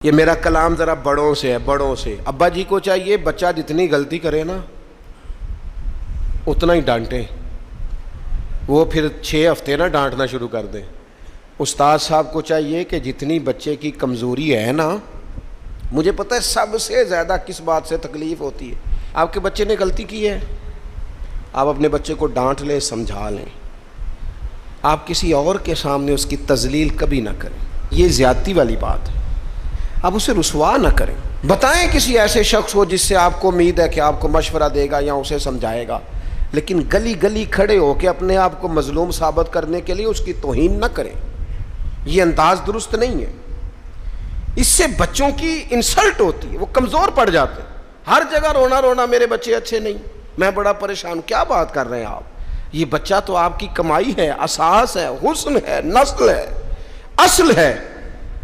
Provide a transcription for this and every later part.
یہ میرا کلام ذرا بڑوں سے ہے، بڑوں سے۔ ابا جی کو چاہیے بچہ جتنی غلطی کرے نا اتنا ہی ڈانٹیں، وہ پھر 6 ہفتے نہ ڈانٹنا شروع کر دیں۔ استاد صاحب کو چاہیے کہ جتنی بچے کی کمزوری ہے نا، مجھے پتہ ہے سب سے زیادہ کس بات سے تکلیف ہوتی ہے، آپ کے بچے نے غلطی کی ہے، آپ اپنے بچے کو ڈانٹ لیں، سمجھا لیں، آپ کسی اور کے سامنے اس کی تذلیل کبھی نہ کریں، یہ زیادتی والی بات ہے۔ آپ اسے رسوا نہ کریں، بتائیں کسی ایسے شخص کو جس سے آپ کو امید ہے کہ آپ کو مشورہ دے گا یا اسے سمجھائے گا، لیکن گلی گلی کھڑے ہو کے اپنے آپ کو مظلوم ثابت کرنے کے لیے اس کی توہین نہ کریں، یہ انداز درست نہیں ہے۔ اس سے بچوں کی انسلٹ ہوتی ہے، وہ کمزور پڑ جاتے ہیں، ہر جگہ رونا رونا میرے بچے اچھے نہیں، میں بڑا پریشان ہوں۔ کیا بات کر رہے ہیں آپ؟ یہ بچہ تو آپ کی کمائی ہے، اساس ہے، حسن ہے، نسل ہے، اصل ہے،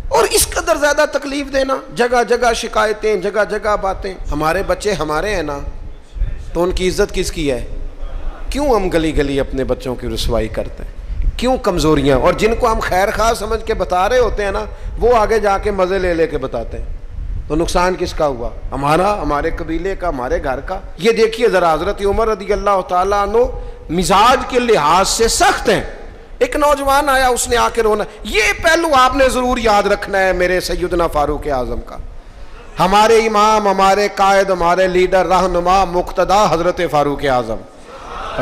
اور اس قدر زیادہ تکلیف دینا، جگہ جگہ شکایتیں، جگہ جگہ باتیں۔ ہمارے بچے ہمارے ہیں نا، تو ان کی عزت کس کی ہے؟ کیوں ہم گلی گلی اپنے بچوں کی رسوائی کرتے ہیں؟ کیوں کمزوریاں؟ اور جن کو ہم خیر خواہ سمجھ کے بتا رہے ہوتے ہیں نا، وہ آگے جا کے مزے لے لے کے بتاتے ہیں، تو نقصان کس کا ہوا؟ ہمارا، ہمارے قبیلے کا، ہمارے گھر کا۔ یہ دیکھیے ذرا، حضرت عمر رضی اللہ تعالیٰ عنہ مزاج کے لحاظ سے سخت ہیں، ایک نوجوان آیا، اس نے آ کے رونا۔ یہ پہلو آپ نے ضرور یاد رکھنا ہے میرے سیدنا فاروق اعظم کا، ہمارے امام، ہمارے قائد، ہمارے لیڈر، رہنما، مقتدا حضرت فاروق اعظم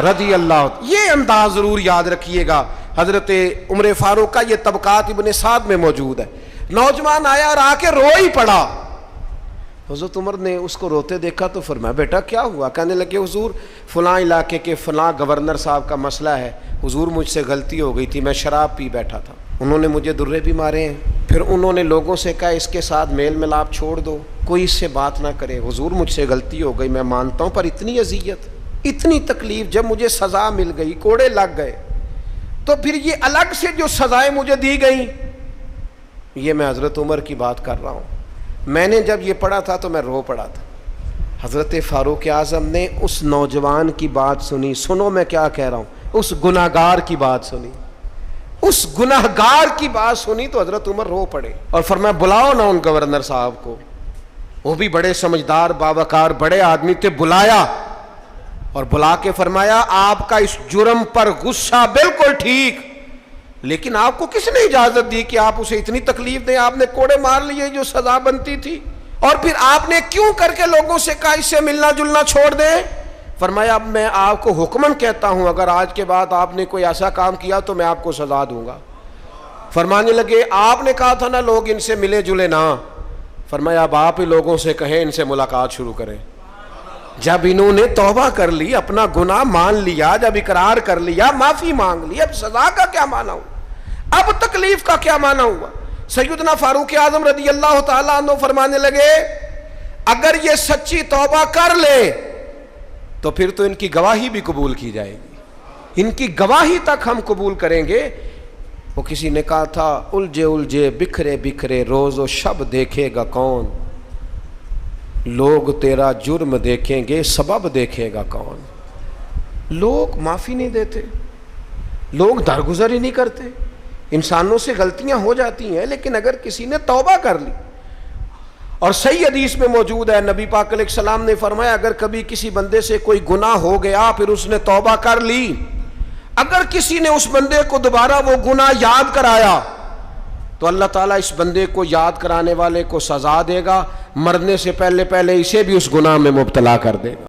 رضی اللہ، یہ انداز ضرور یاد رکھیے گا۔ حضرت عمر فاروق کا یہ طبقات ابن سعد میں موجود ہے۔ نوجوان آیا اور آ کے رو ہی پڑا، حضرت عمر نے اس کو روتے دیکھا تو فرمایا بیٹا کیا ہوا؟ کہنے لگے حضور فلاں علاقے کے فلاں گورنر صاحب کا مسئلہ ہے، حضور مجھ سے غلطی ہو گئی تھی، میں شراب پی بیٹھا تھا، انہوں نے مجھے درے بھی مارے ہیں، پھر انہوں نے لوگوں سے کہا اس کے ساتھ میل ملاپ چھوڑ دو، کوئی اس سے بات نہ کرے، حضور مجھ سے غلطی ہو گئی، میں مانتا ہوں، پر اتنی اذیت، اتنی تکلیف، جب مجھے سزا مل گئی، کوڑے لگ گئے، تو پھر یہ الگ سے جو سزائیں مجھے دی گئیں، یہ میں حضرت عمر کی بات کر رہا ہوں، میں نے جب یہ پڑھا تھا تو میں رو پڑا تھا۔ حضرت فاروق اعظم نے اس نوجوان کی بات سنی، سنو میں کیا کہہ رہا ہوں، اس گناہگار کی بات سنی، اس گناہگار کی بات سنی تو حضرت عمر رو پڑے اور فرمایا بلاؤ نا ان گورنر صاحب کو، وہ بھی بڑے سمجھدار، باوقار، بڑے آدمی تھے، بلایا اور بلا کے فرمایا آپ کا اس جرم پر غصہ بالکل ٹھیک، لیکن آپ کو کس نے اجازت دی کہ آپ اسے اتنی تکلیف دیں؟ آپ نے کوڑے مار لیے جو سزا بنتی تھی، اور پھر آپ نے کیوں کر کے لوگوں سے کہا اس سے ملنا جلنا چھوڑ دیں؟ فرمایا اب میں آپ کو حکماً کہتا ہوں اگر آج کے بعد آپ نے کوئی ایسا کام کیا تو میں آپ کو سزا دوں گا۔ فرمانے لگے آپ نے کہا تھا نا لوگ ان سے ملے جلے نہ، فرمایا اب آپ ہی لوگوں سے کہیں ان سے ملاقات شروع کریں۔ جب انہوں نے توبہ کر لی، اپنا گناہ مان لیا، جب اقرار کر لیا، معافی مانگ لی، اب سزا کا کیا معنی ہوا؟ اب تکلیف کا کیا معنی ہوا؟ سیدنا فاروق اعظم رضی اللہ تعالیٰ عنہ فرمانے لگے اگر یہ سچی توبہ کر لے تو پھر تو ان کی گواہی بھی قبول کی جائے گی، ان کی گواہی تک ہم قبول کریں گے۔ وہ کسی نے کہا تھا الجھے الجھے بکھرے بکھرے روز و شب دیکھے گا کون، لوگ تیرا جرم دیکھیں گے سبب دیکھے گا کون۔ لوگ معافی نہیں دیتے، لوگ درگزر ہی نہیں کرتے، انسانوں سے غلطیاں ہو جاتی ہیں، لیکن اگر کسی نے توبہ کر لی، اور صحیح حدیث میں موجود ہے نبی پاک علیہ السلام نے فرمایا اگر کبھی کسی بندے سے کوئی گناہ ہو گیا پھر اس نے توبہ کر لی، اگر کسی نے اس بندے کو دوبارہ وہ گناہ یاد کرایا تو اللہ تعالیٰ اس بندے کو یاد کرانے والے کو سزا دے گا، مرنے سے پہلے اسے بھی اس گناہ میں مبتلا کر دے گا۔